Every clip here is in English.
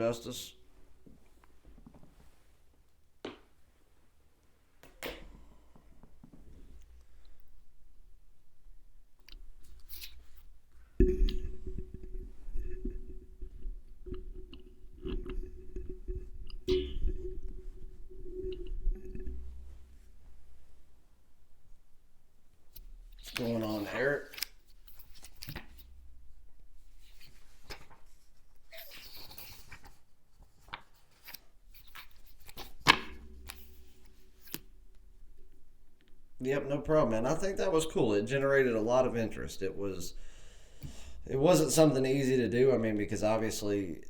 Justice. What's going on, Eric? Yep, no problem, man. I think that was cool. It generated a lot of interest. It wasn't something easy to do. I mean, because obviously,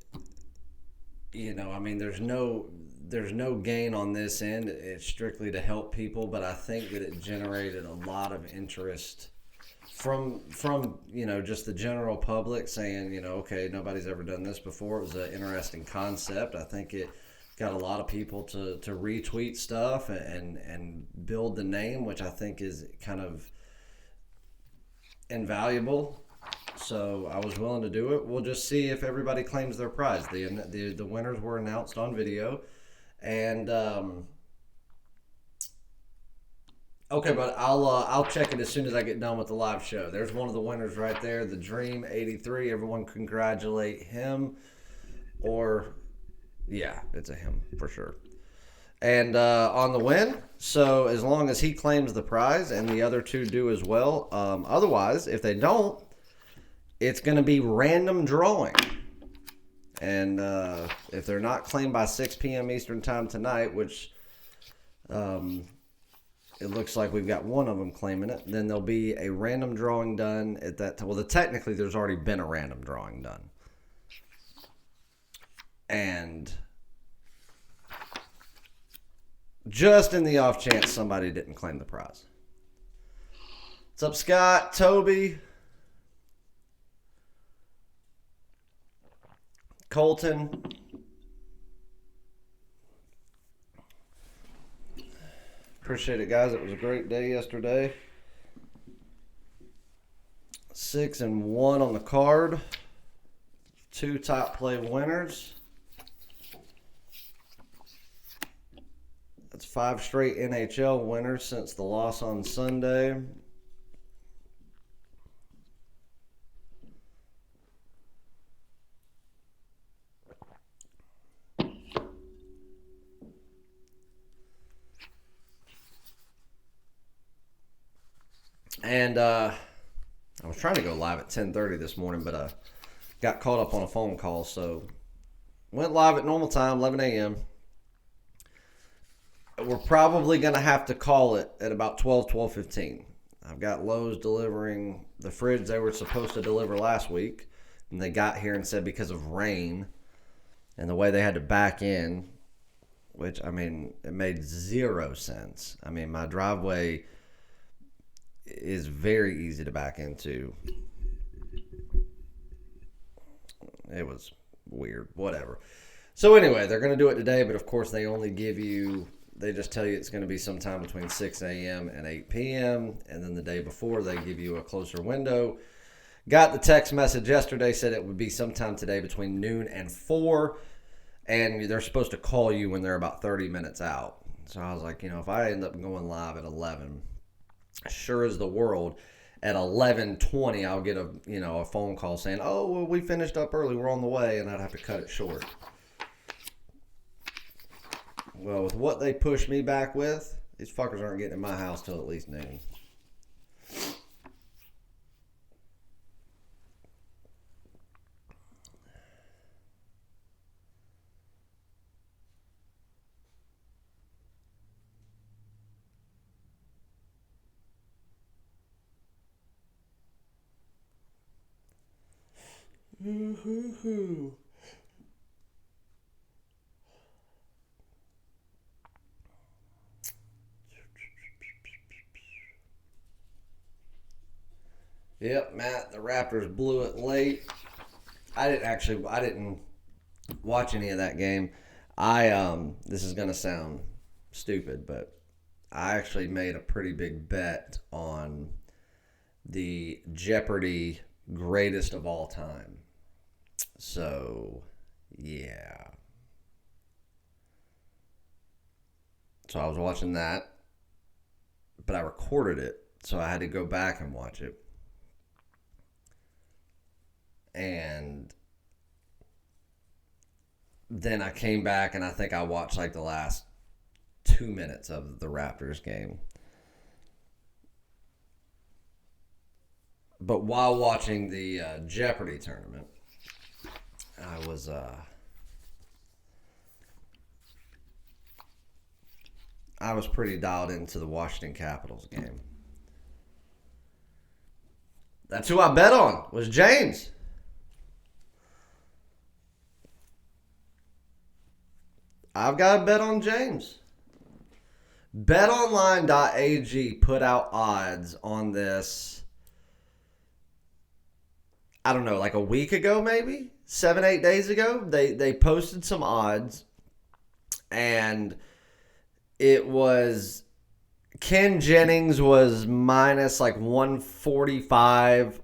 I mean, there's no gain on this end. It's strictly to help people, but I think that it generated a lot of interest from just the general public saying, okay, nobody's ever done this before. It was an interesting concept. I think it got a lot of people to retweet stuff and build the name, which I think is kind of invaluable. So I was willing to do it. We'll just see if everybody claims their prize. The winners were announced on video, and okay, but I'll check it as soon as I get done with the live show. There's one of the winners right there, the Dream 83. Everyone congratulate him, or yeah, it's a him for sure. And on the win, so as long as he claims the prize and the other two do as well, otherwise, if they don't, it's going to be random drawing. And if they're not claimed by 6 p.m. Eastern time tonight, which it looks like we've got one of them claiming it, then there'll be a random drawing done at that time. Well, technically, there's already been a random drawing done. And just in the off chance somebody didn't claim the prize. What's up, Scott? Toby? Colton? Appreciate it, guys. It was a great day yesterday. 6-1 on the card. 2 top play winners. That's 5 straight NHL winners since the loss on Sunday. And I was trying to go live at 10:30 this morning, but got caught up on a phone call, so went live at normal time, 11 a.m. We're probably going to have to call it at about 12:15. I've got Lowe's delivering the fridge they were supposed to deliver last week, and they got here and said because of rain and the way they had to back in, which, I mean, it made 0 sense. I mean, my driveway is very easy to back into. It was weird. Whatever. So anyway, they're going to do it today, but of course they just tell you it's going to be sometime between 6 a.m. and 8 p.m. And then the day before they give you a closer window. Got the text message yesterday, said it would be sometime today between noon and 4. And they're supposed to call you when they're about 30 minutes out. So I was like, if I end up going live at 11, sure as the world, at 11:20 I'll get a phone call saying, oh, well, we finished up early, we're on the way, and I'd have to cut it short. Well, with what they pushed me back with, these fuckers aren't getting in my house till at least noon. Yep, Matt, the Raptors blew it late. I didn't watch any of that game. This is going to sound stupid, but I actually made a pretty big bet on the Jeopardy greatest of all time. So, Yeah. So I was watching that, but I recorded it, so I had to go back and watch it. And then I came back and I think I watched like the last 2 minutes of the Raptors game. But while watching the Jeopardy tournament, I was pretty dialed into the Washington Capitals game. That's who I bet on, was James. I've got to bet on James. BetOnline.ag put out odds on this, I don't know, like a week ago maybe? 7-8 days ago. They posted some odds, and it was Ken Jennings was minus like 145.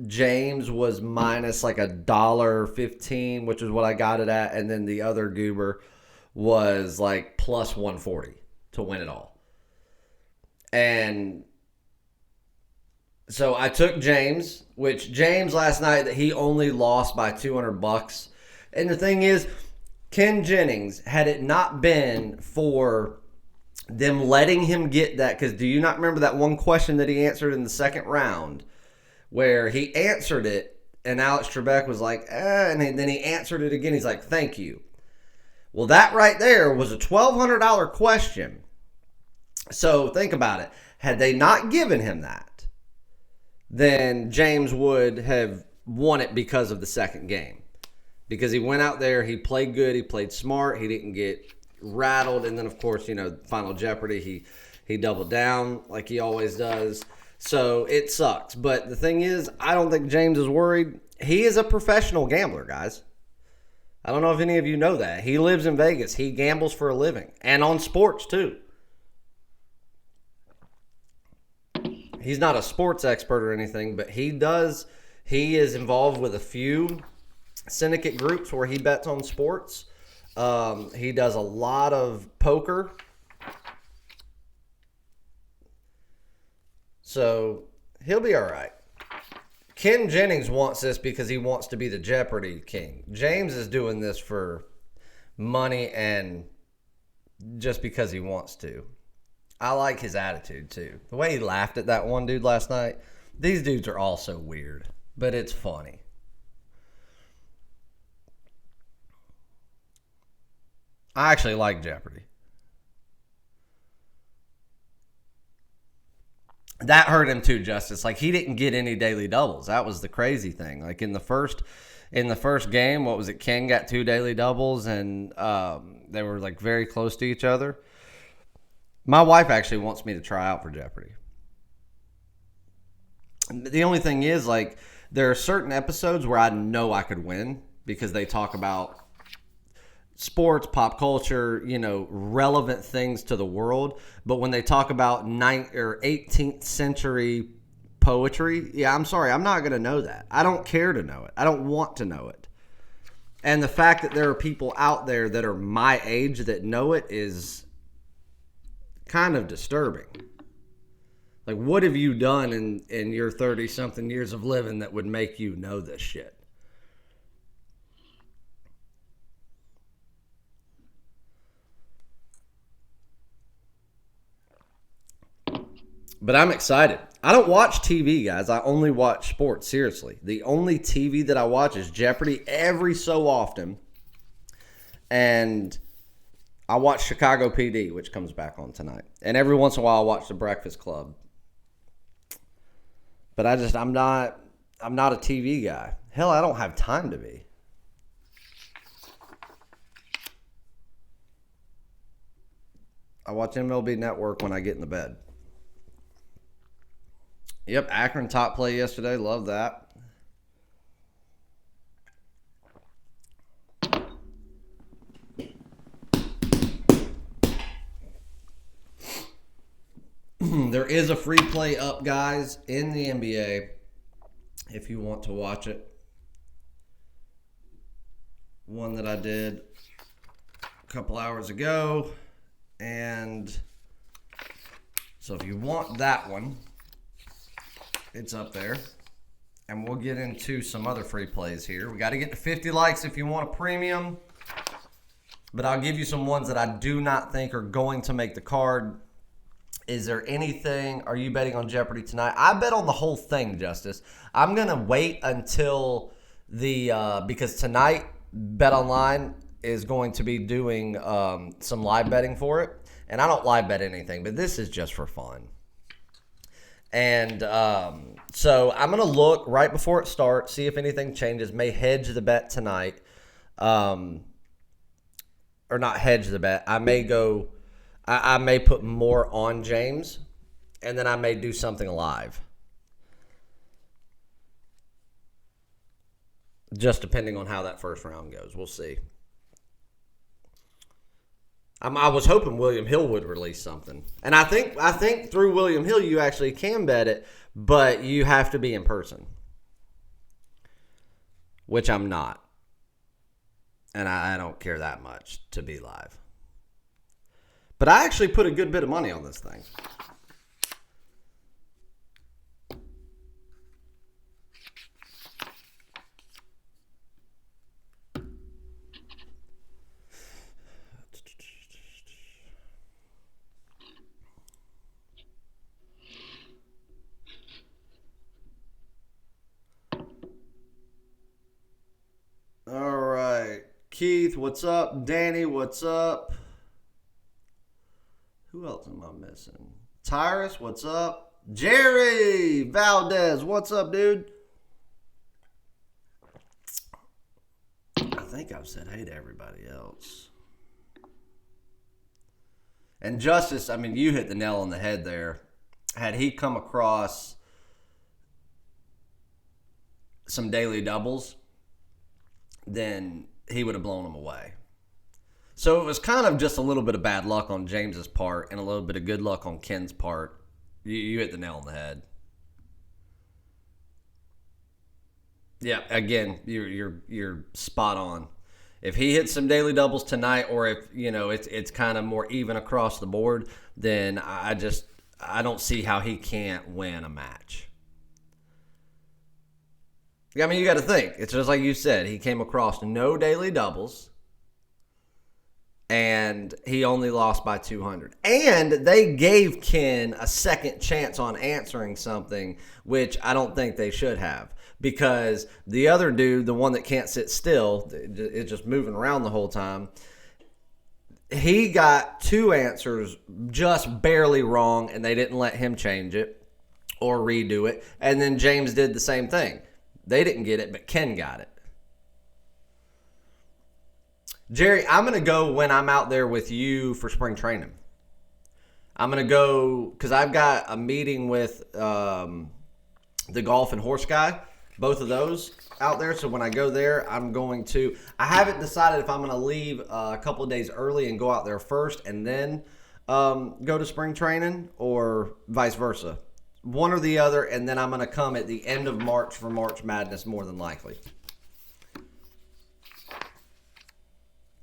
James was minus like $1.15, which is what I got it at, and then the other goober was like plus 140 to win it all. And so I took James, which James last night, that he only lost by $200. And the thing is, Ken Jennings, had it not been for them letting him get that, because do you not remember that one question that he answered in the second round where he answered it and Alex Trebek was like, and then he answered it again. He's like, thank you. Well, that right there was a $1,200 question. So think about it. Had they not given him that, then James would have won it because of the second game. Because he went out there, he played good, he played smart, he didn't get rattled, and then of course, Final Jeopardy, he doubled down like he always does. So it sucks. But the thing is, I don't think James is worried. He is a professional gambler, guys. I don't know if any of you know that. He lives in Vegas. He gambles for a living. And on sports, too. He's not a sports expert or anything, but he is involved with a few syndicate groups where he bets on sports. He does a lot of poker. So he'll be all right. Ken Jennings wants this because he wants to be the Jeopardy king. James is doing this for money and just because he wants to. I like his attitude too. The way he laughed at that one dude last night. These dudes are all so weird, but it's funny. I actually like Jeopardy. That hurt him too, Justice. Like, he didn't get any daily doubles. That was the crazy thing. Like, in the first game, what was it? Ken got 2 daily doubles, and they were like very close to each other. My wife actually wants me to try out for Jeopardy. The only thing is, like, there are certain episodes where I know I could win because they talk about sports, pop culture, relevant things to the world. But when they talk about 9th or 18th century poetry, yeah, I'm sorry, I'm not going to know that. I don't care to know it. I don't want to know it. And the fact that there are people out there that are my age that know it is kind of disturbing. Like, what have you done in your 30-something years of living that would make you know this shit? But I'm excited. I don't watch TV, guys. I only watch sports, seriously. The only TV that I watch is Jeopardy every so often. And I watch Chicago PD, which comes back on tonight. And every once in a while I watch The Breakfast Club. But I'm not a TV guy. Hell, I don't have time to be. I watch MLB Network when I get in the bed. Yep, Akron top play yesterday. Love that. There is a free play up, guys, in the NBA if you want to watch it. one that I did a couple hours ago. And so if you want that one, it's up there. And we'll get into some other free plays here. We got to get to 50 likes if you want a premium. But I'll give you some ones that I do not think are going to make the card. Is there anything? Are you betting on Jeopardy tonight? I bet on the whole thing, Justice. I'm going to wait until because tonight BetOnline is going to be doing some live betting for it. And I don't live bet anything, but this is just for fun. And so I'm going to look right before it starts, see if anything changes. May hedge the bet tonight. Or not hedge the bet. I may put more on James, and then I may do something live. Just depending on how that first round goes. We'll see. I was hoping William Hill would release something. And I think through William Hill you actually can bet it, but you have to be in person. Which I'm not. And I don't care that much to be live. But I actually put a good bit of money on this thing. All right. Keith, what's up? Danny, what's up? Who else am I missing? Tyrus, what's up? Jerry Valdez, what's up, dude? I think I've said hey to everybody else. And Justice, I mean, you hit the nail on the head there. Had he come across some daily doubles, then he would have blown them away. So it was kind of just a little bit of bad luck on James's part and a little bit of good luck on Ken's part. You hit the nail on the head. Yeah, again, you're spot on. If he hits some daily doubles tonight, or if it's kind of more even across the board, then I don't see how he can't win a match. I mean, you got to think. It's just like you said. He came across no daily doubles, and he only lost by 200. And they gave Ken a second chance on answering something, which I don't think they should have. Because the other dude, the one that can't sit still, is just moving around the whole time, he got two answers just barely wrong, and they didn't let him change it or redo it. And then James did the same thing. They didn't get it, but Ken got it. Jerry, I'm going to go when I'm out there with you for spring training. I'm going to go because I've got a meeting with the golf and horse guy, both of those out there. So when I go there, I haven't decided if I'm going to leave a couple of days early and go out there first and then go to spring training, or vice versa. One or the other, and then I'm going to come at the end of March for March Madness more than likely.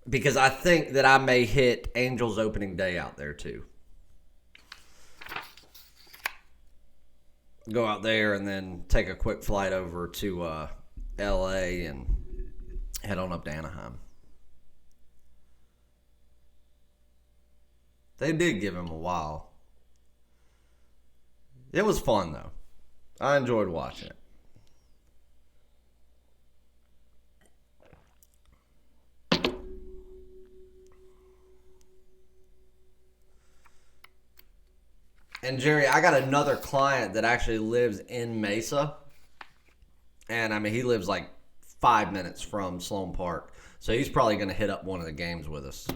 Because I think that I may hit Angels opening day out there too. Go out there and then take a quick flight over to L.A. and head on up to Anaheim. They did give him a while. It was fun, though. I enjoyed watching it. And Jerry, I got another client that actually lives in Mesa. And, I mean, he lives like 5 minutes from Sloan Park. So he's probably going to hit up one of the games with us.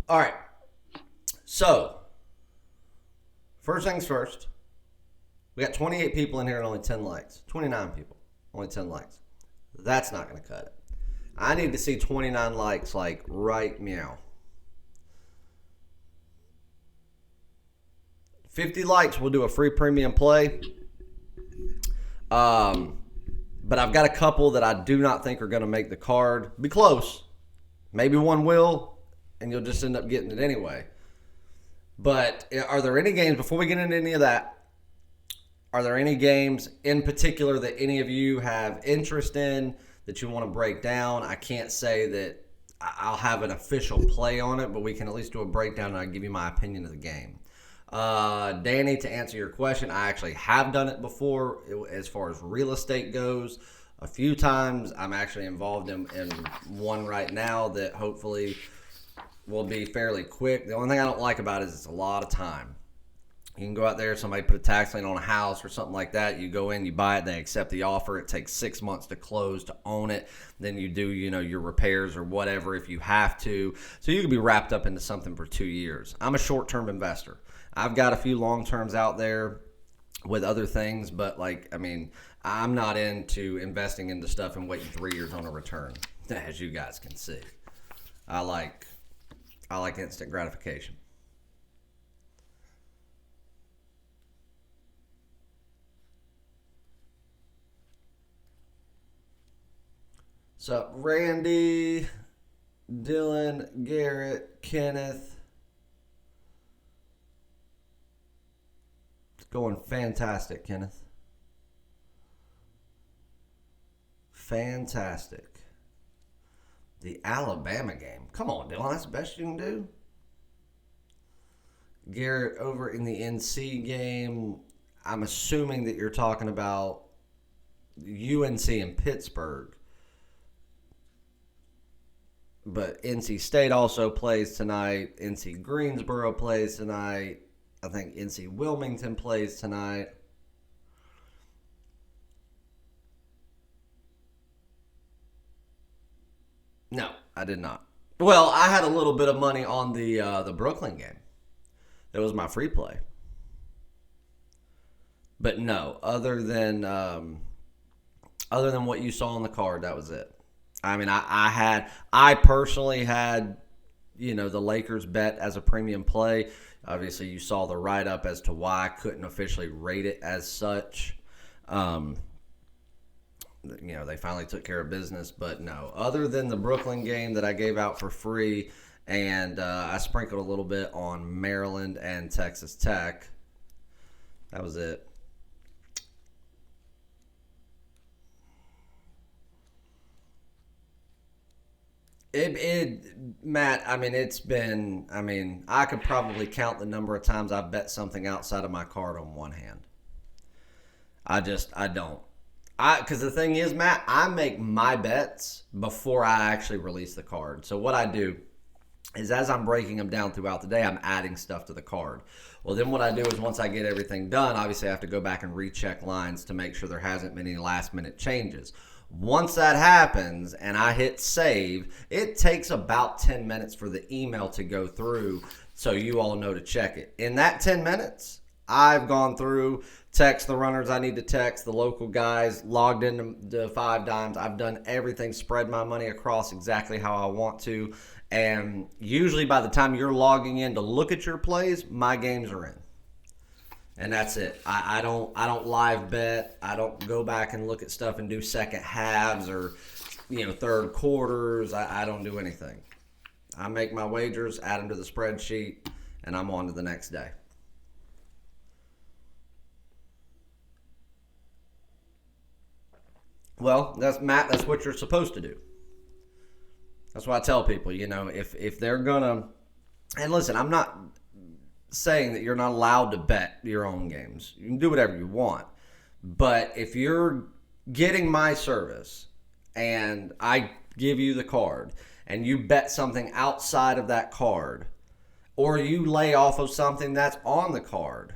All right. So, first things first. We got 28 people in here and only 10 likes. 29 people, only 10 likes. That's not going to cut it. I need to see 29 likes, like right meow. 50 likes, we'll do a free premium play. But I've got a couple that I do not think are going to make the card. Be close. Maybe one will, and you'll just end up getting it anyway. But are there any games, before we get into any of that, are there any games in particular that any of you have interest in that you want to break down? I can't say that I'll have an official play on it, but we can at least do a breakdown and I'll give you my opinion of the game. Danny, to answer your question, I actually have done it before as far as real estate goes. A few times. I'm actually involved in one right now that hopefully will be fairly quick. The only thing I don't like about it is it's a lot of time. You can go out there, somebody put a tax lien on a house or something like that. You go in, you buy it, they accept the offer. It takes 6 months to close, to own it. Then you do, your repairs or whatever if you have to. So you could be wrapped up into something for 2 years. I'm a short-term investor. I've got a few long-terms out there with other things, but I'm not into investing into stuff and waiting 3 years on a return, as you guys can see. I like instant gratification. So, Randy, Dylan, Garrett, Kenneth. It's going fantastic, Kenneth. Fantastic. The Alabama game. Come on, Dylan. That's the best you can do. Garrett, over in the NC game, I'm assuming that you're talking about UNC and Pittsburgh. But NC State also plays tonight. NC Greensboro plays tonight. I think NC Wilmington plays tonight. No, I did not. Well, I had a little bit of money on the Brooklyn game. That was my free play. But no, other than what you saw on the card, that was it. I personally had, the Lakers bet as a premium play. Obviously, you saw the write-up as to why I couldn't officially rate it as such. They finally took care of business. But no, other than the Brooklyn game that I gave out for free, and I sprinkled a little bit on Maryland and Texas Tech. That was it. Matt, I could probably count the number of times I've bet something outside of my card on one hand. I don't. Because the thing is, Matt, I make my bets before I actually release the card. So what I do is as I'm breaking them down throughout the day, I'm adding stuff to the card. Well, then what I do is once I get everything done, obviously I have to go back and recheck lines to make sure there hasn't been any last-minute changes. Once that happens and I hit save, it takes about 10 minutes for the email to go through so you all know to check it. In that 10 minutes, I've gone through, text the runners I need to text, the local guys, logged into the Five Dimes. I've done everything, spread my money across exactly how I want to. And usually by the time you're logging in to look at your plays, my games are in. And that's it. I don't live bet. I don't go back and look at stuff and do second halves or third quarters. I don't do anything. I make my wagers, add them to the spreadsheet, and I'm on to the next day. Well, that's what you're supposed to do. That's what I tell people, if they're gonna, and listen, I'm not saying that you're not allowed to bet your own games. You can do whatever you want. But if you're getting my service and I give you the card and you bet something outside of that card, or you lay off of something that's on the card,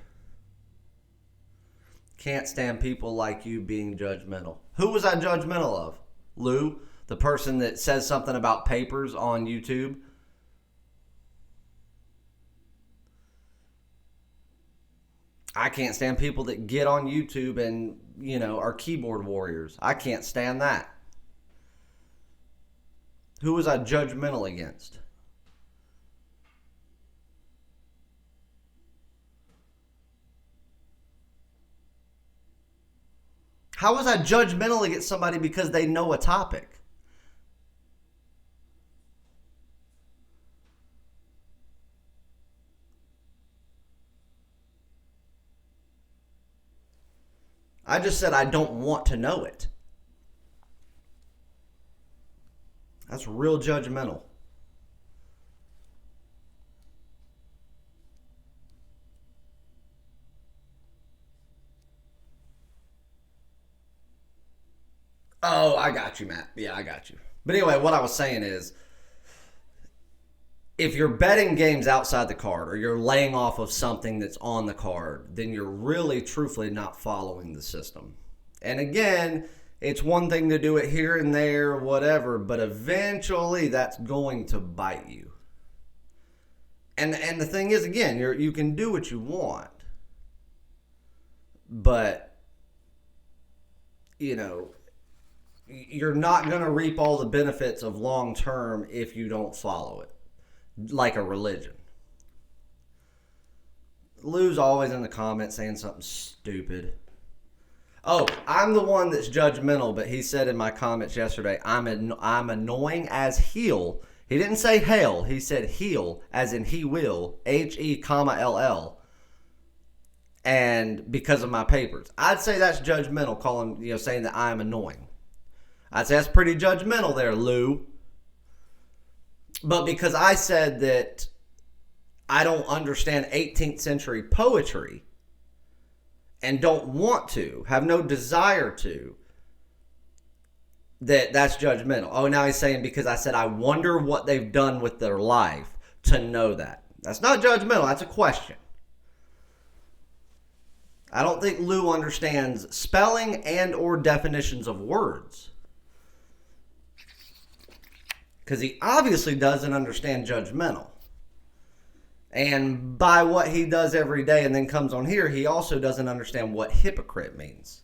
can't stand people like you being judgmental. Who was I judgmental of? Lou, the person that says something about papers on YouTube? I can't stand people that get on YouTube and, are keyboard warriors. I can't stand that. Who was I judgmental against? How was I judgmental against somebody because they know a topic? I just said I don't want to know it. That's real judgmental. Oh, I got you, Matt. Yeah, I got you. But anyway, what I was saying is, if you're betting games outside the card or you're laying off of something that's on the card, then you're really, truthfully not following the system. And again, it's one thing to do it here and there, whatever, but eventually that's going to bite you. And the thing is, again, you can do what you want, but you're not going to reap all the benefits of long term if you don't follow it, like a religion. Lou's always in the comments saying something stupid. Oh, I'm the one that's judgmental, but he said in my comments yesterday, I'm annoying as heel. He didn't say hell. He said heel, as in he will, HE, and because of my papers. I'd say that's judgmental, saying that I'm annoying. I'd say that's pretty judgmental there, Lou. But because I said that I don't understand 18th century poetry and don't want to, have no desire to, that's judgmental. Oh, now he's saying because I said I wonder what they've done with their life to know that. That's not judgmental, that's a question. I don't think Lou understands spelling and or definitions of words. Because he obviously doesn't understand judgmental. And by what he does every day and then comes on here, he also doesn't understand what hypocrite means.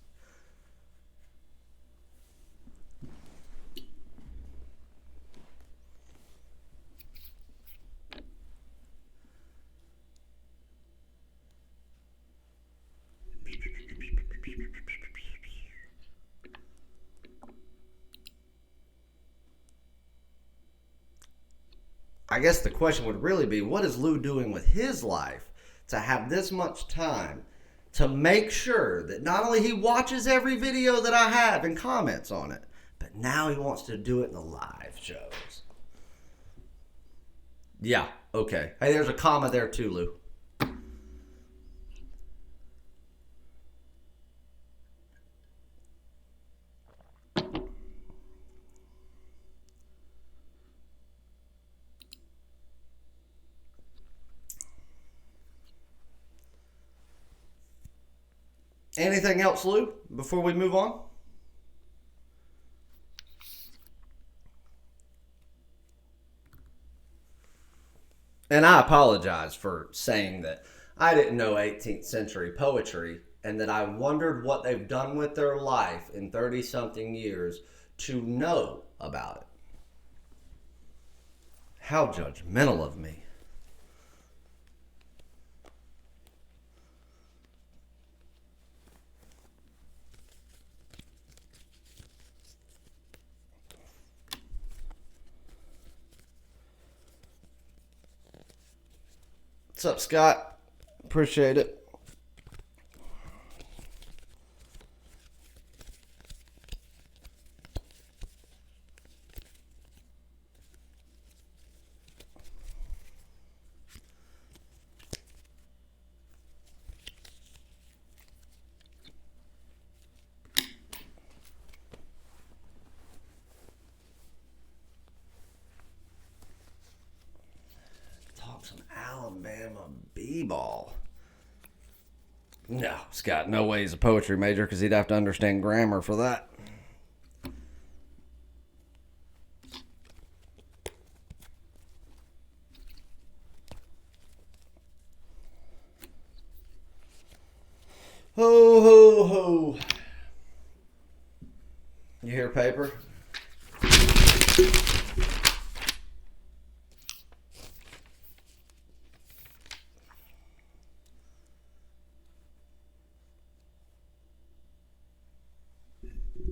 I guess the question would really be, what is Lou doing with his life to have this much time to make sure that not only he watches every video that I have and comments on it, but now he wants to do it in the live shows. Yeah, okay. Hey, there's a comma there too, Lou. Anything else, Lou, before we move on? And I apologize for saying that I didn't know 18th century poetry and that I wondered what they've done with their life in 30-something years to know about it. How judgmental of me. What's up, Scott? Appreciate it. Some Alabama b-ball. No, Scott, no way he's a poetry major because he'd have to understand grammar for that. Ho, ho, ho. You hear paper?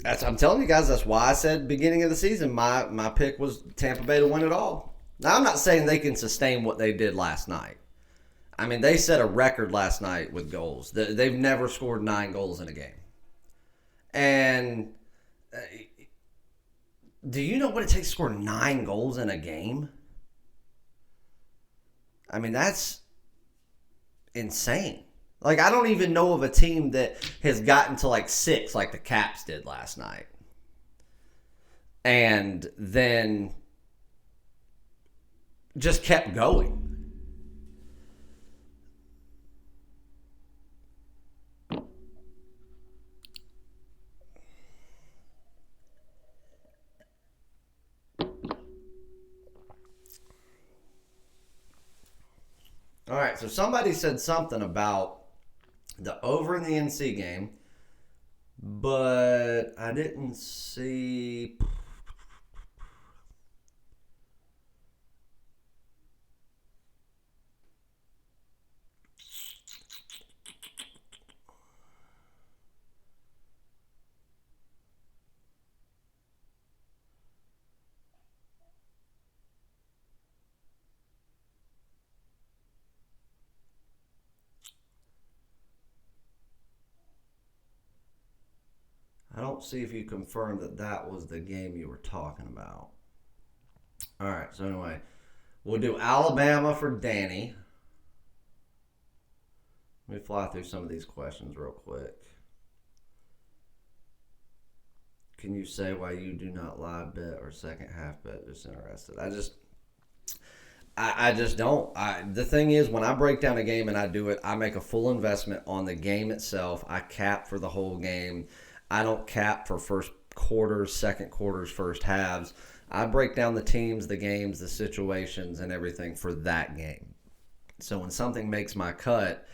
I'm telling you guys. That's why I said beginning of the season, my pick was Tampa Bay to win it all. Now I'm not saying they can sustain what they did last night. I mean, they set a record last night with goals. They've never scored 9 goals in a game. And do you know what it takes to score 9 goals in a game? I mean, that's insane. Like, I don't even know of a team that has gotten to like 6 like the Caps did last night. And then just kept going. All right, so somebody said something about the over in the NC game, but I didn't see. I don't see if you confirmed that that was the game you were talking about. All right, so anyway, we'll do Alabama for Danny. Let me fly through some of these questions real quick. Can you say why you do not live bet or second half bet? Just interested. I just don't. The thing is, when I break down a game and I do it, I make a full investment on the game itself. I cap for the whole game. I don't cap for first quarters, second quarters, first halves. I break down the teams, the games, the situations, and everything for that game. So when something makes my cut,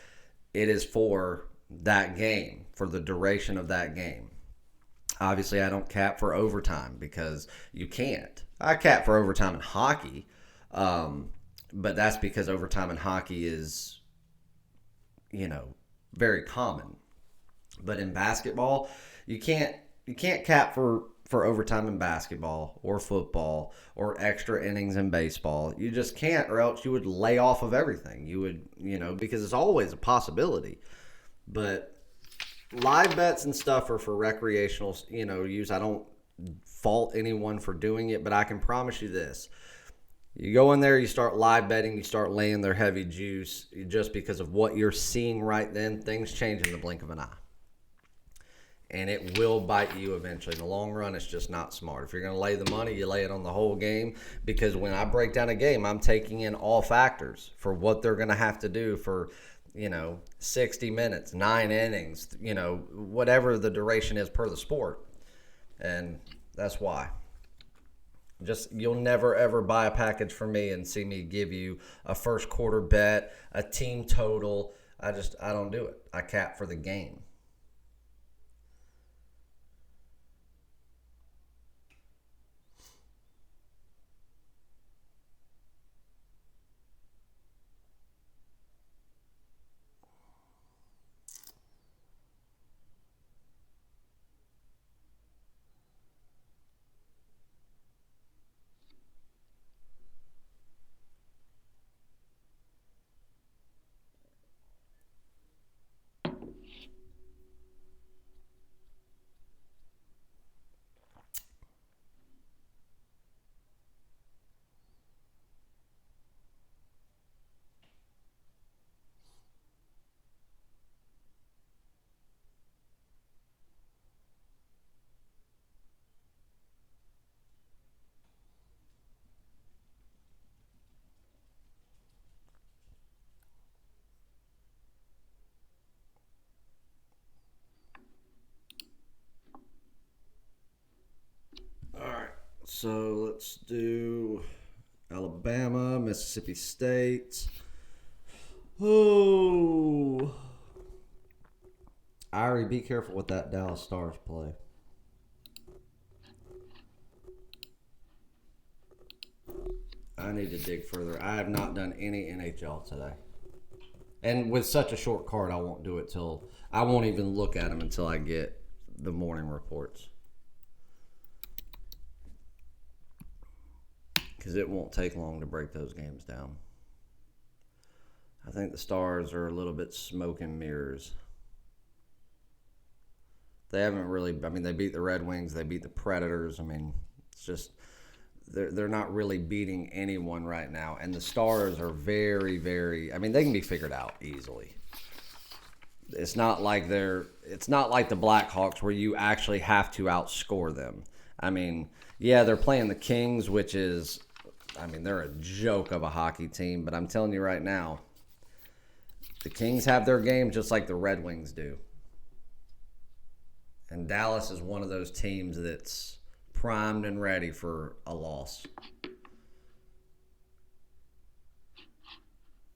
it is for that game, for the duration of that game. Obviously, I don't cap for overtime because you can't. I cap for overtime in hockey, but that's because overtime in hockey is, very common. But in basketball, you can't cap for overtime in basketball or football or extra innings in baseball. You just can't, or else you would lay off of everything. You would, because it's always a possibility. But live bets and stuff are for recreational, use. I don't fault anyone for doing it, but I can promise you this. You go in there, you start live betting, you start laying their heavy juice just because of what you're seeing right then. Things change in the blink of an eye. And it will bite you eventually. In the long run, it's just not smart. If you're going to lay the money, you lay it on the whole game. Because when I break down a game, I'm taking in all factors for what they're going to have to do for, 60 minutes, 9 innings, whatever the duration is per the sport. And that's why. You'll never, ever buy a package from me and see me give you a first quarter bet, a team total. I don't do it. I cap for the game. So let's do Alabama, Mississippi State. Oh, Ari, be careful with that Dallas Stars play. I need to dig further. I have not done any NHL today. And with such a short card, I won't do it I won't even look at them until I get the morning reports. because it won't take long to break those games down. I think the Stars are a little bit smoke and mirrors. They haven't really. I mean, they beat the Red Wings. They beat the Predators. I mean, it's just they're not really beating anyone right now. And the Stars are very, very. I mean, they can be figured out easily. It's not like the Blackhawks where you actually have to outscore them. I mean, yeah, they're playing the Kings, which is, I mean, they're a joke of a hockey team. But I'm telling you right now, the Kings have their game just like the Red Wings do. And Dallas is one of those teams that's primed and ready for a loss.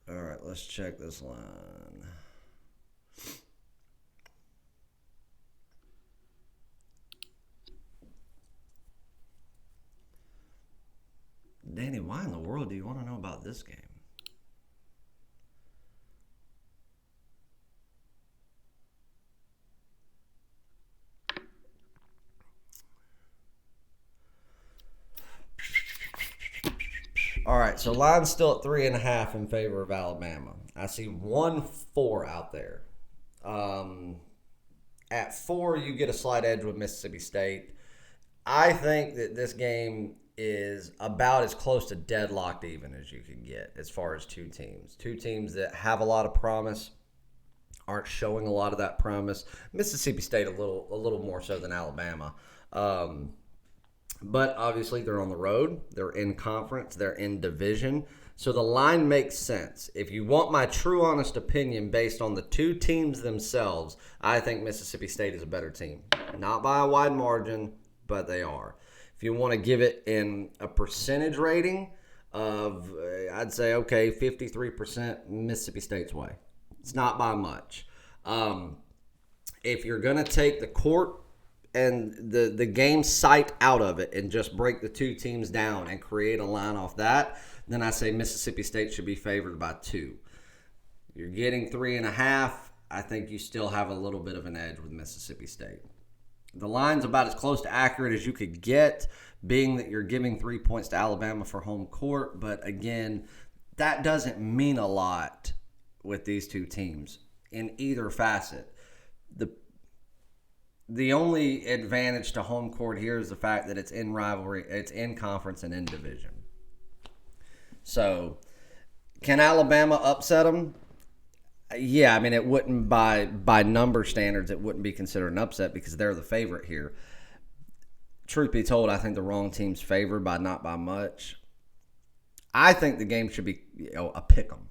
All right, let's check this line. Danny, why in the world do you want to know about this game? All right, so line's still at 3.5 in favor of Alabama. I see 1-4 out there. At 4, you get a slight edge with Mississippi State. I think that this game is about as close to deadlocked even as you can get as far as two teams. Two teams that have a lot of promise, aren't showing a lot of that promise. Mississippi State a little more so than Alabama. But obviously they're on the road, they're in conference, they're in division. So the line makes sense. If you want my true honest opinion based on the two teams themselves, I think Mississippi State is a better team. Not by a wide margin, but they are. If you want to give it in a percentage rating of, I'd say, okay, 53% Mississippi State's way. It's not by much. If you're going to take the court and the game sight out of it and just break the two teams down and create a line off that, then I say Mississippi State should be favored by 2. You're getting 3.5. I think you still have a little bit of an edge with Mississippi State. The line's about as close to accurate as you could get, being that you're giving 3 points to Alabama for home court. But again, that doesn't mean a lot with these two teams in either facet. The only advantage to home court here is the fact that it's in rivalry, it's in conference and in division. So, can Alabama upset them? Yeah, I mean, it wouldn't by number standards, it wouldn't be considered an upset because they're the favorite here. Truth be told, I think the wrong team's favored by not by much. I think the game should be a pick 'em.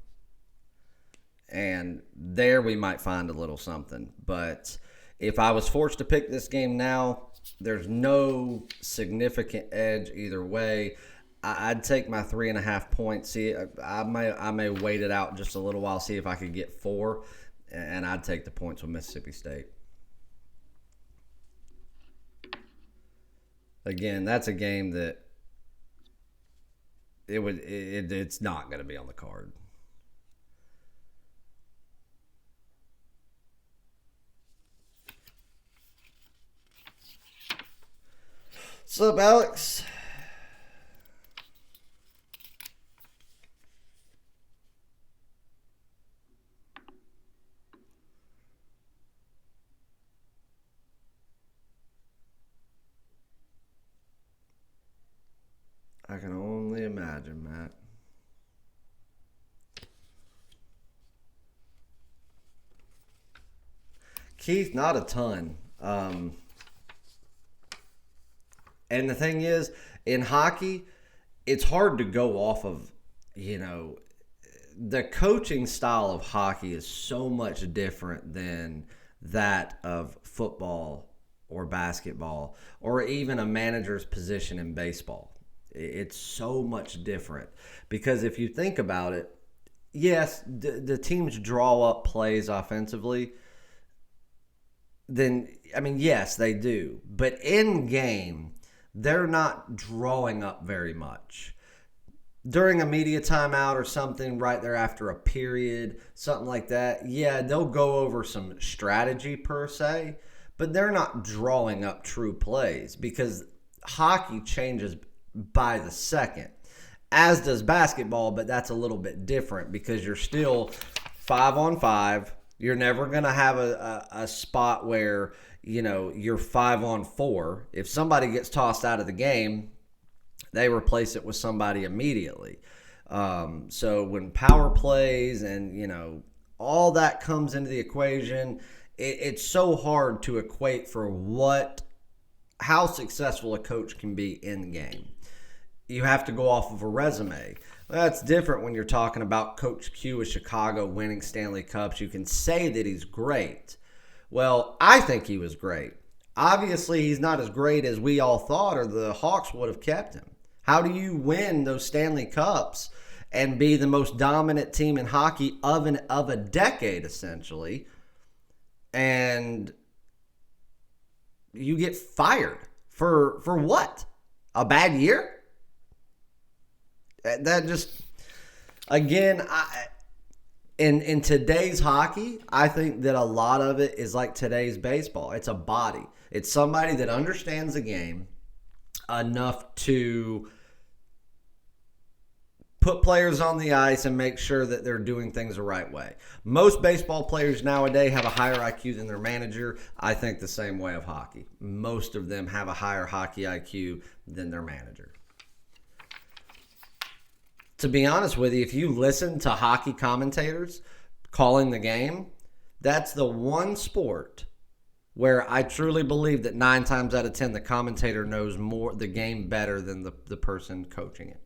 And there we might find a little something. But if I was forced to pick this game now, there's no significant edge either way. I'd take my 3.5 points. See, I may wait it out just a little while, see if I could get 4, and I'd take the points with Mississippi State. Again, that's a game that it's not going to be on the card. What's up, Alex? I can only imagine, Matt. Keith, not a ton. And the thing is, in hockey, it's hard to go off of, the coaching style of hockey is so much different than that of football or basketball or even a manager's position in baseball. It's so much different because if you think about it, yes, the teams draw up plays offensively. Then, yes, they do. But in game, they're not drawing up very much. During a media timeout or something right there after a period, something like that, yeah, they'll go over some strategy per se, but they're not drawing up true plays because hockey changes by the second. as does basketball, but that's a little bit different because you're still 5-on-5. You're never going to have a spot where, you're 5-on-4. If somebody gets tossed out of the game, they replace it with somebody immediately. So when power plays and, all that comes into the equation, it's so hard to equate for how successful a coach can be in the game. You have to go off of a resume. That's different when you're talking about Coach Q of Chicago winning Stanley Cups. You can say that he's great. Well, I think he was great. Obviously, he's not as great as we all thought, or the Hawks would have kept him. How do you win those Stanley Cups and be the most dominant team in hockey of a decade, essentially, and you get fired for what? A bad year? That just, again, in today's hockey, I think that a lot of it is like today's baseball. It's a body. It's somebody that understands the game enough to put players on the ice and make sure that they're doing things the right way. Most baseball players nowadays have a higher IQ than their manager. I think the same way of hockey. Most of them have a higher hockey IQ than their manager. To be honest with you, if you listen to hockey commentators calling the game, that's the one sport where I truly believe that 9 times out of 10 the commentator knows more the game better than the person coaching it.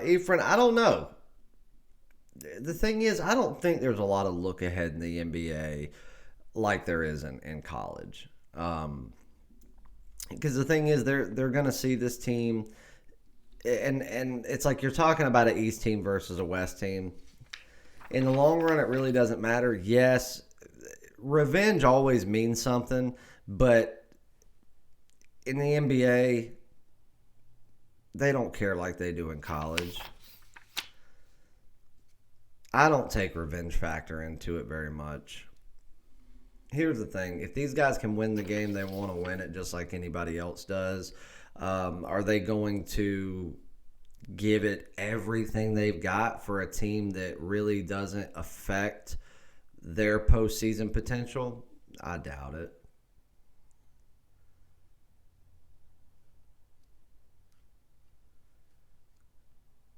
Efren, I don't know. The thing is, I don't think there's a lot of look ahead in the NBA like there is in college. Because the thing is, they're going to see this team, and it's like you're talking about an East team versus a West team. In the long run, it really doesn't matter. Yes, revenge always means something, but in the NBA, they don't care like they do in college. I don't take revenge factor into it very much. Here's the thing. If these guys can win the game, they want to win it just like anybody else does. Are they going to give it everything they've got for a team that really doesn't affect their postseason potential? I doubt it.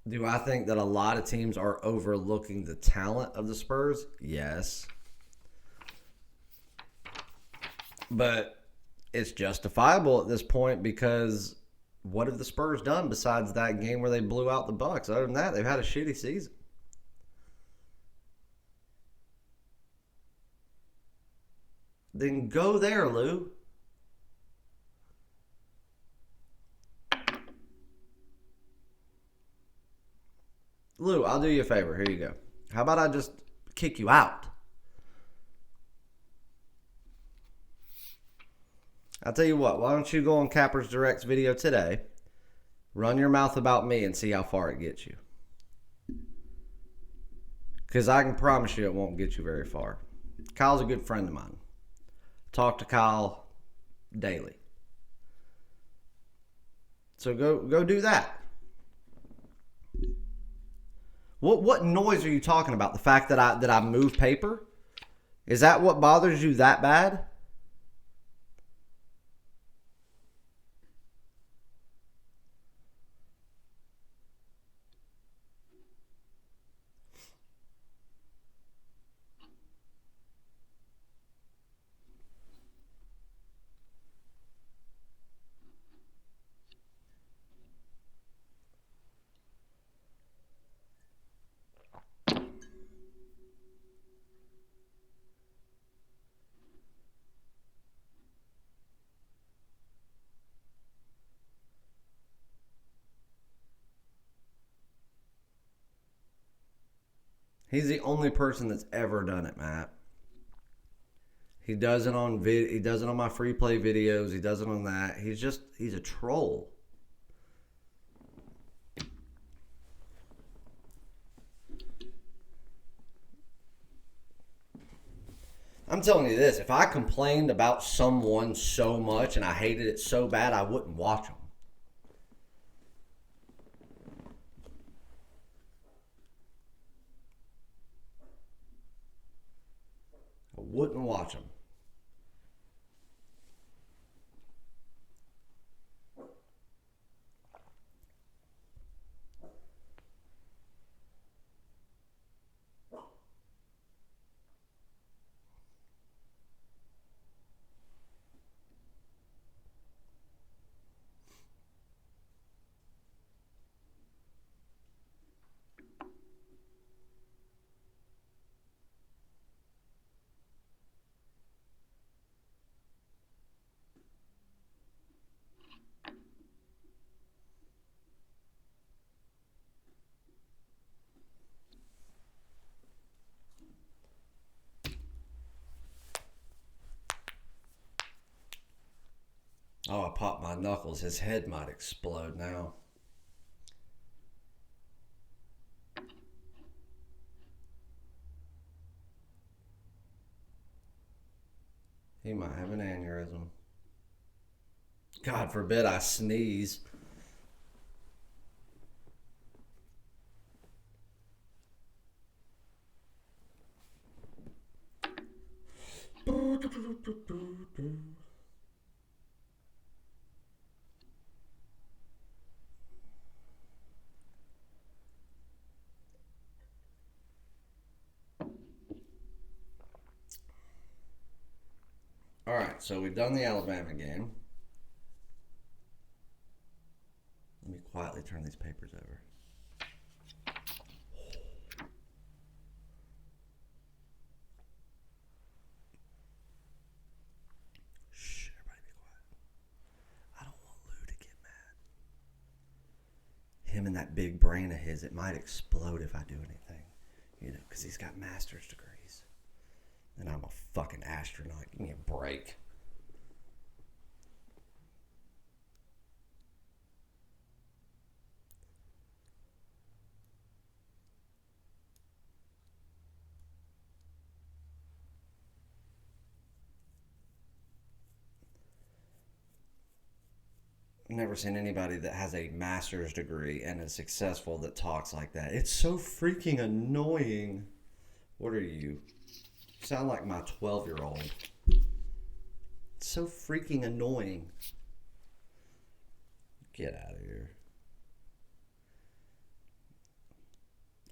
Do I think that a lot of teams are overlooking the talent of the Spurs? Yes. But it's justifiable at this point because what have the Spurs done besides that game where they blew out the Bucks? Other than that, they've had a shitty season. Then go there, Lou. Lou, I'll do you a favor. Here you go. How about I just kick you out? I'll tell you what. Why don't you go on Capper's Direct's video today, run your mouth about me, and see how far it gets you. Because I can promise you it won't get you very far. Kyle's a good friend of mine. Talk to Kyle daily. So go do that. What noise are you talking about? The fact that I move paper? Is that what bothers you that bad? He's the only person that's ever done it, Matt. He does it on he does it on my free play videos. He does it on that. He's a troll. I'm telling you this, if I complained about someone so much and I hated it so bad, I wouldn't watch them. I wouldn't watch them. Oh, I popped my knuckles. His head might explode now. He might have an aneurysm. God forbid I sneeze. All right, so we've done the Alabama game. Let me quietly turn these papers over. Shh, everybody be quiet. I don't want Lou to get mad. Him and that big brain of his, it might explode if I do anything. You know, because he's got master's degrees. And I'm a fucking astronaut. Give me a break. I've never seen anybody that has a master's degree and is successful that talks like that. It's so freaking annoying. What are you? You sound like my 12-year-old. It's so freaking annoying. Get out of here.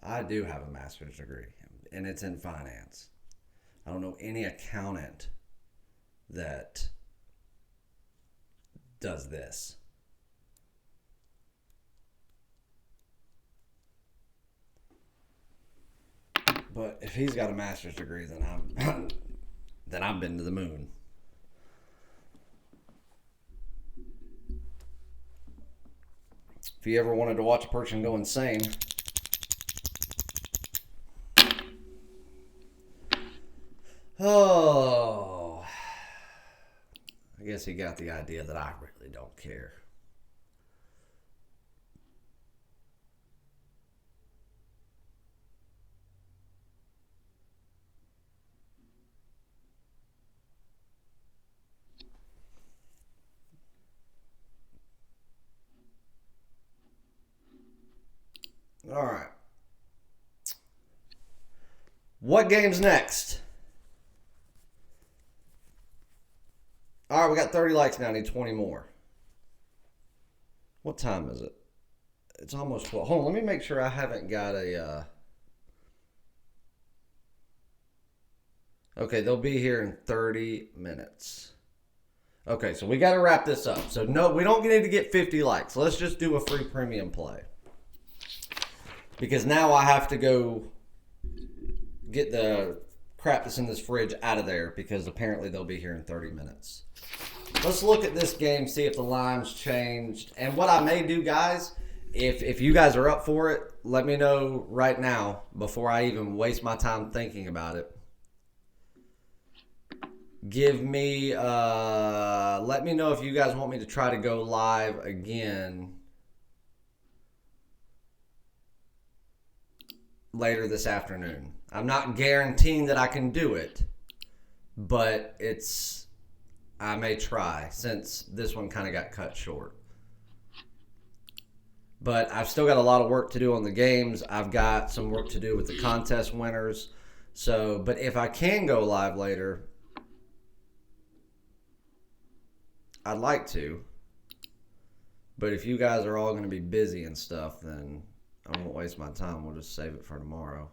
I do have a master's degree, and it's in finance. I don't know any accountant that does this. But if he's got a master's degree, then I've been to the moon. If you ever wanted to watch a person go insane, oh, I guess he got the idea that I really don't care. All right. What game's next? All right, we got 30 likes now. I need 20 more. What time is it? It's almost 12. Hold on, let me make sure I haven't got a... Okay, they'll be here in 30 minutes. Okay, so we got to wrap this up. So no, we don't need to get 50 likes. Let's just do a free premium play. Because now I have to go get the crap that's in this fridge out of there because apparently they'll be here in 30 minutes. Let's look at this game, see if the line's changed. And what I may do, guys, if you guys are up for it, let me know right now before I even waste my time thinking about it. Give me let me know if you guys want me to try to go live again later this afternoon. I'm not guaranteeing that I can do it, but I may try since this one kind of got cut short. But I've still got a lot of work to do on the games. I've got some work to do with the contest winners. So, but if I can go live later, I'd like to. But if you guys are all going to be busy and stuff, then I won't waste my time. We'll just save it for tomorrow.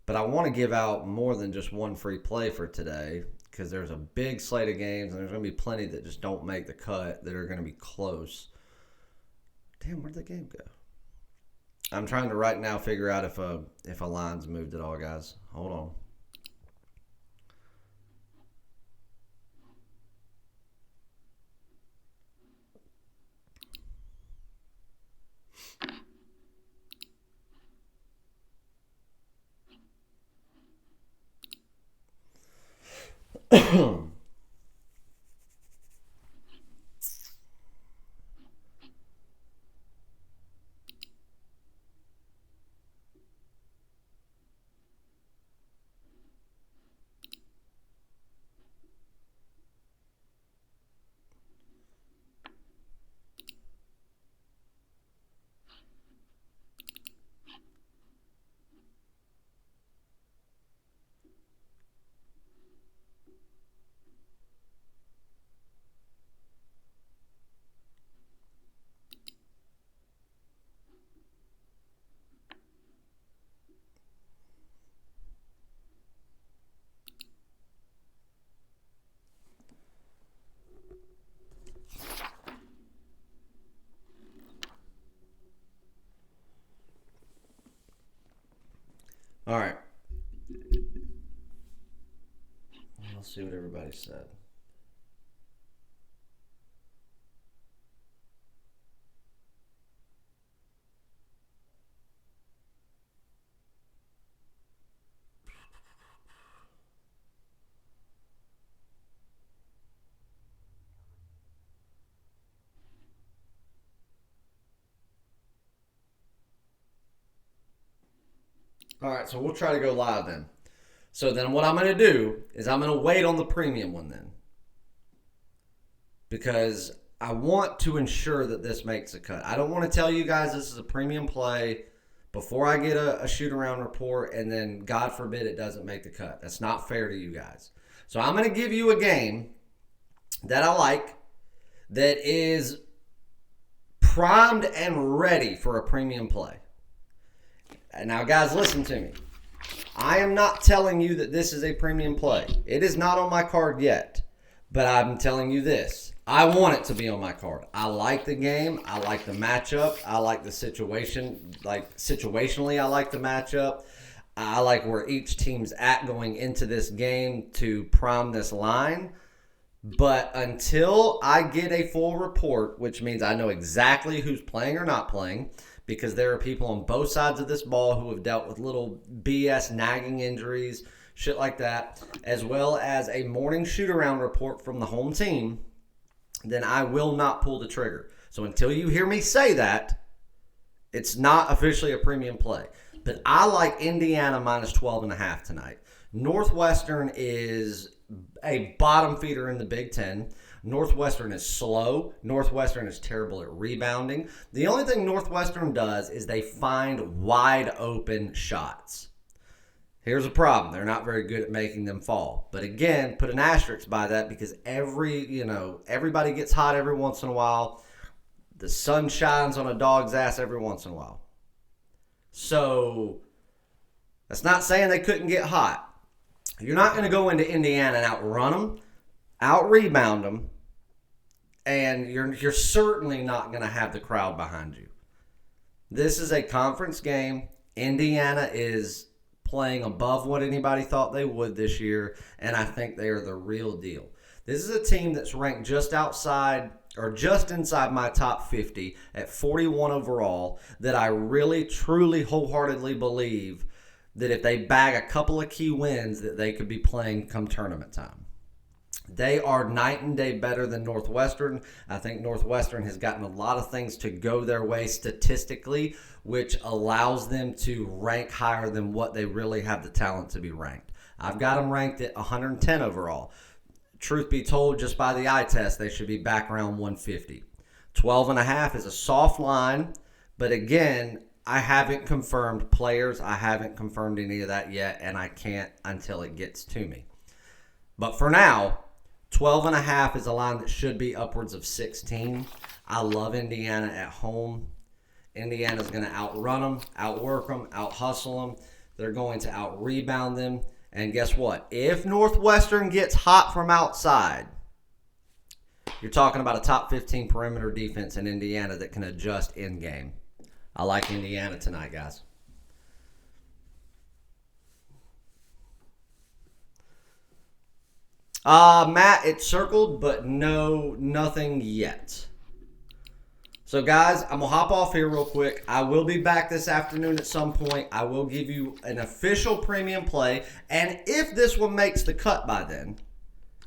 But I want to give out more than just one free play for today because there's a big slate of games and there's going to be plenty that just don't make the cut that are going to be close. Damn, where'd the game go? I'm trying to right now figure out if a line's moved at all, guys. Hold on. All right. Let's see what everybody said. All right, so we'll try to go live then. So then what I'm going to do is I'm going to wait on the premium one then. Because I want to ensure that this makes a cut. I don't want to tell you guys this is a premium play before I get a shoot around report and then God forbid it doesn't make the cut. That's not fair to you guys. So I'm going to give you a game that I like that is primed and ready for a premium play. Now, guys, listen to me. I am not telling you that this is a premium play. It is not on my card yet. But I'm telling you this. I want it to be on my card. I like the game. I like the matchup. I like the situation. Like, situationally, I like the matchup. I like where each team's at going into this game to prime this line. But until I get a full report, which means I know exactly who's playing or not playing, because there are people on both sides of this ball who have dealt with little BS nagging injuries, shit like that, as well as a morning shoot-around report from the home team, then I will not pull the trigger. So until you hear me say that, it's not officially a premium play. But I like Indiana minus 12.5 tonight. Northwestern is a bottom feeder in the Big Ten. Northwestern is slow. Northwestern is terrible at rebounding. The only thing Northwestern does is they find wide open shots. Here's a problem. They're not very good at making them fall. But again, put an asterisk by that because everybody gets hot every once in a while. The sun shines on a dog's ass every once in a while. So that's not saying they couldn't get hot. You're not going to go into Indiana and outrun them, out-rebound them, and you're certainly not going to have the crowd behind you. This is a conference game. Indiana is playing above what anybody thought they would this year, and I think they are the real deal. This is a team that's ranked just outside or just inside my top 50 at 41 overall, that I really, truly, wholeheartedly believe that if they bag a couple of key wins, that they could be playing come tournament time. They are night and day better than Northwestern. I think Northwestern has gotten a lot of things to go their way statistically, which allows them to rank higher than what they really have the talent to be ranked. I've got them ranked at 110 overall. Truth be told, just by the eye test, they should be back around 150. 12.5 is a soft line, but again, I haven't confirmed players. I haven't confirmed any of that yet, and I can't until it gets to me. But for now, 12.5 is a line that should be upwards of 16. I love Indiana at home. Indiana's going to outrun them, outwork them, out-hustle them. They're going to out-rebound them. And guess what? If Northwestern gets hot from outside, you're talking about a top 15 perimeter defense in Indiana that can adjust in-game. I like Indiana tonight, guys. Matt, it's circled, but no, nothing yet. So, guys, I'm going to hop off here real quick. I will be back this afternoon at some point. I will give you an official premium play. And if this one makes the cut by then,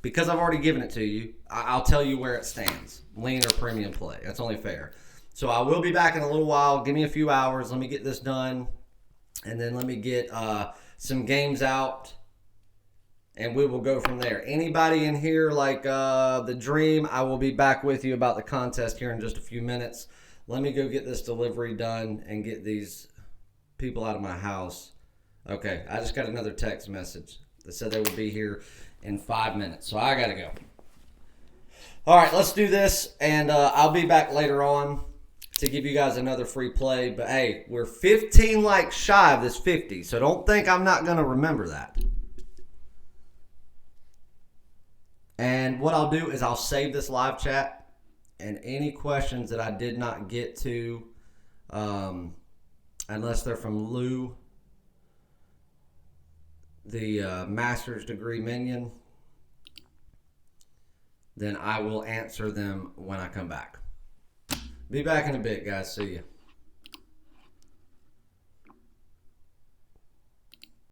because I've already given it to you, I'll tell you where it stands. Lean or premium play. That's only fair. So, I will be back in a little while. Give me a few hours. Let me get this done. And then let me get some games out. And we will go from there. Anybody in here like the Dream, I will be back with you about the contest here in just a few minutes. Let me go get this delivery done and get these people out of my house. Okay, I just got another text message that said they will be here in 5 minutes. So I got to go. All right, let's do this. And I'll be back later on to give you guys another free play. But, hey, we're 15 likes shy of this 50. So don't think I'm not going to remember that. And what I'll do is I'll save this live chat, and any questions that I did not get to, unless they're from Lou, the master's degree minion, then I will answer them when I come back. Be back in a bit, guys. See you.